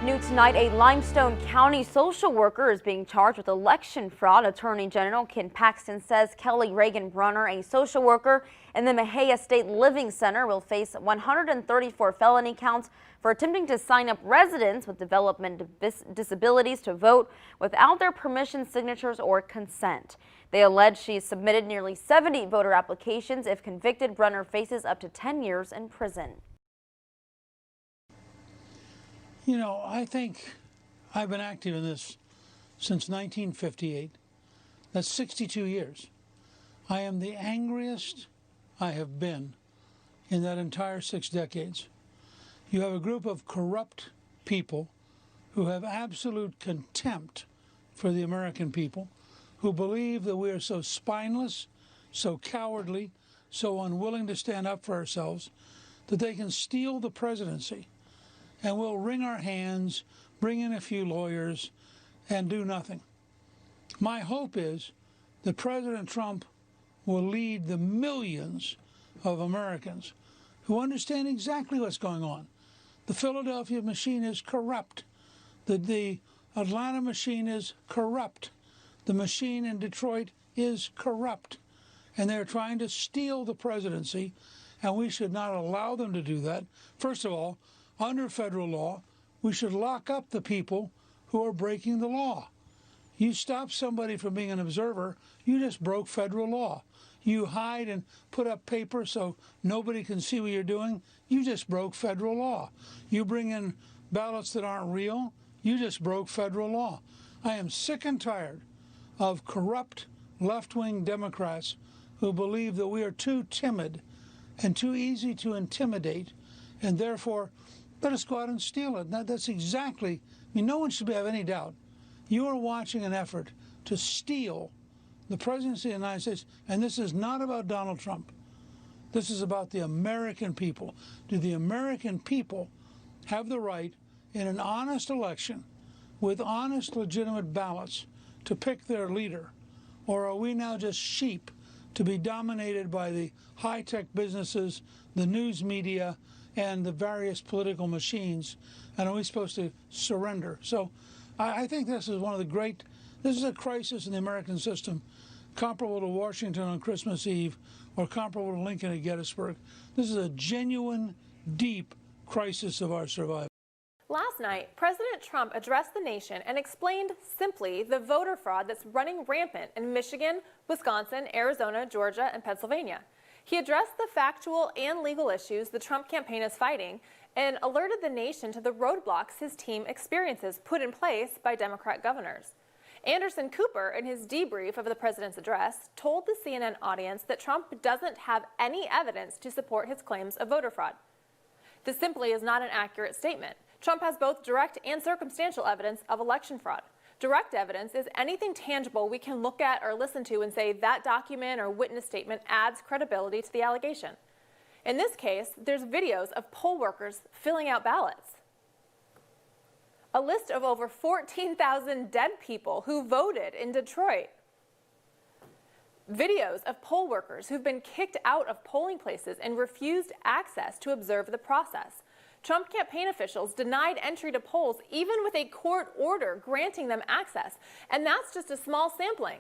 New tonight, a Limestone County social worker is being charged with election fraud. Attorney General Ken Paxton says Kelly Reagan Brunner, a social worker in the Mejia State Living Center, will face 134 felony counts for attempting to sign up residents with developmental disabilities to vote without their permission, signatures, or consent. They allege she submitted nearly 70 voter applications. If convicted, Brunner faces up to 10 years in prison. You know, I think I've been active in this since 1958. That's 62 years. I am the angriest I have been in that entire 6 decades. You have a group of corrupt people who have absolute contempt for the American people, who believe that we are so spineless, so cowardly, so unwilling to stand up for ourselves, that they can steal the presidency. And we'll wring our hands, bring in a few lawyers, and do nothing. My hope is that President Trump will lead the millions of Americans who understand exactly what's going on. The Philadelphia machine is corrupt. The Atlanta machine is corrupt. The machine in Detroit is corrupt. And they're trying to steal the presidency, and we should not allow them to do that. First of all, under federal law, we should lock up the people who are breaking the law. You stop somebody from being an observer, you just broke federal law. You hide and put up paper so nobody can see what you're doing, you just broke federal law. You bring in ballots that aren't real, you just broke federal law. I am sick and tired of corrupt left-wing Democrats who believe that we are too timid and too easy to intimidate, and therefore let us go out and steal it. That's exactly, I mean, no one should have any doubt. You are watching an effort to steal the presidency of the United States, and this is not about Donald Trump. This is about the American people. Do the American people have the right in an honest election with honest, legitimate ballots to pick their leader? Or are we now just sheep to be dominated by the high-tech businesses, the news media, and the various political machines, and are we supposed to surrender? So I think this is one of the great, this is a crisis in the American system comparable to Washington on Christmas Eve or comparable to Lincoln at Gettysburg. This is a genuine, deep crisis of our survival. Last night, President Trump addressed the nation and explained simply the voter fraud that's running rampant in Michigan, Wisconsin, Arizona, Georgia, and Pennsylvania. He addressed the factual and legal issues the Trump campaign is fighting and alerted the nation to the roadblocks his team experiences put in place by Democrat governors. Anderson Cooper, in his debrief of the president's address, told the CNN audience that Trump doesn't have any evidence to support his claims of voter fraud. This simply is not an accurate statement. Trump has both direct and circumstantial evidence of election fraud. Direct evidence is anything tangible we can look at or listen to and say that document or witness statement adds credibility to the allegation. In this case, there's videos of poll workers filling out ballots. A list of over 14,000 dead people who voted in Detroit. Videos of poll workers who've been kicked out of polling places and refused access to observe the process. Trump campaign officials denied entry to polls even with a court order granting them access, and that's just a small sampling.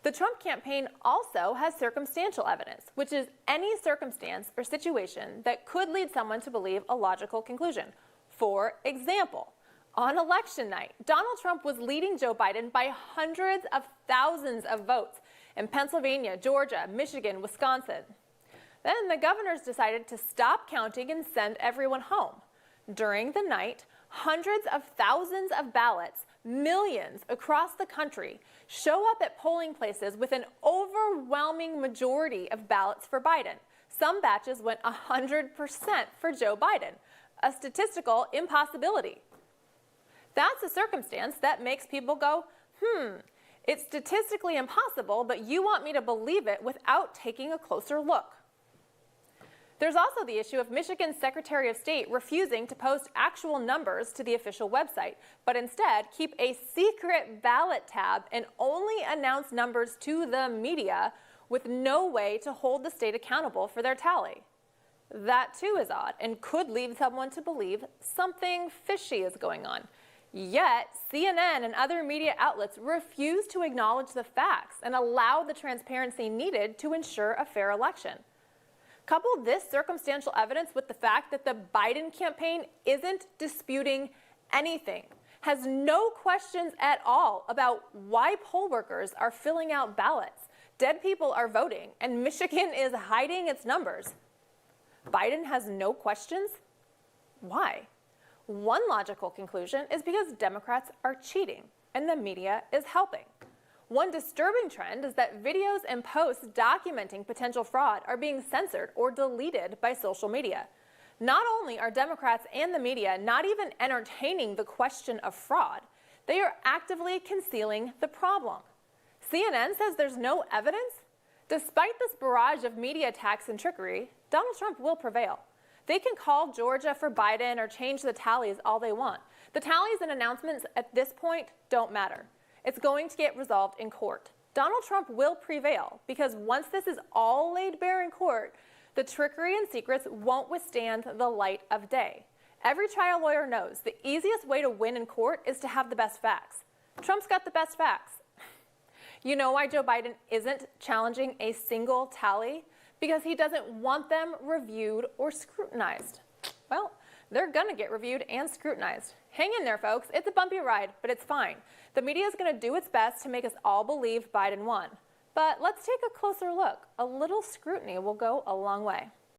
The Trump campaign also has circumstantial evidence, which is any circumstance or situation that could lead someone to believe a logical conclusion. For example, on election night, Donald Trump was leading Joe Biden by hundreds of thousands of votes in Pennsylvania, Georgia, Michigan, Wisconsin. Then the governors decided to stop counting and send everyone home. During the night, hundreds of thousands of ballots, millions across the country, show up at polling places with an overwhelming majority of ballots for Biden. Some batches went 100% for Joe Biden, a statistical impossibility. That's a circumstance that makes people go, it's statistically impossible, but you want me to believe it without taking a closer look. There's also the issue of Michigan's Secretary of State refusing to post actual numbers to the official website, but instead keep a secret ballot tab and only announce numbers to the media with no way to hold the state accountable for their tally. That too is odd and could lead someone to believe something fishy is going on. Yet, CNN and other media outlets refuse to acknowledge the facts and allow the transparency needed to ensure a fair election. Couple this circumstantial evidence with the fact that the Biden campaign isn't disputing anything, has no questions at all about why poll workers are filling out ballots, dead people are voting, and Michigan is hiding its numbers. Biden has no questions? Why? One logical conclusion is because Democrats are cheating and the media is helping. One disturbing trend is that videos and posts documenting potential fraud are being censored or deleted by social media. Not only are Democrats and the media not even entertaining the question of fraud, they are actively concealing the problem. CNN says there's no evidence. Despite this barrage of media attacks and trickery, Donald Trump will prevail. They can call Georgia for Biden or change the tallies all they want. The tallies and announcements at this point don't matter. It's going to get resolved in court. Donald Trump will prevail because once this is all laid bare in court, the trickery and secrets won't withstand the light of day. Every trial lawyer knows the easiest way to win in court is to have the best facts. Trump's got the best facts. You know why Joe Biden isn't challenging a single tally? Because he doesn't want them reviewed or scrutinized. Well, they're gonna get reviewed and scrutinized. Hang in there, folks. It's a bumpy ride, but it's fine. The media is gonna do its best to make us all believe Biden won. But let's take a closer look. A little scrutiny will go a long way.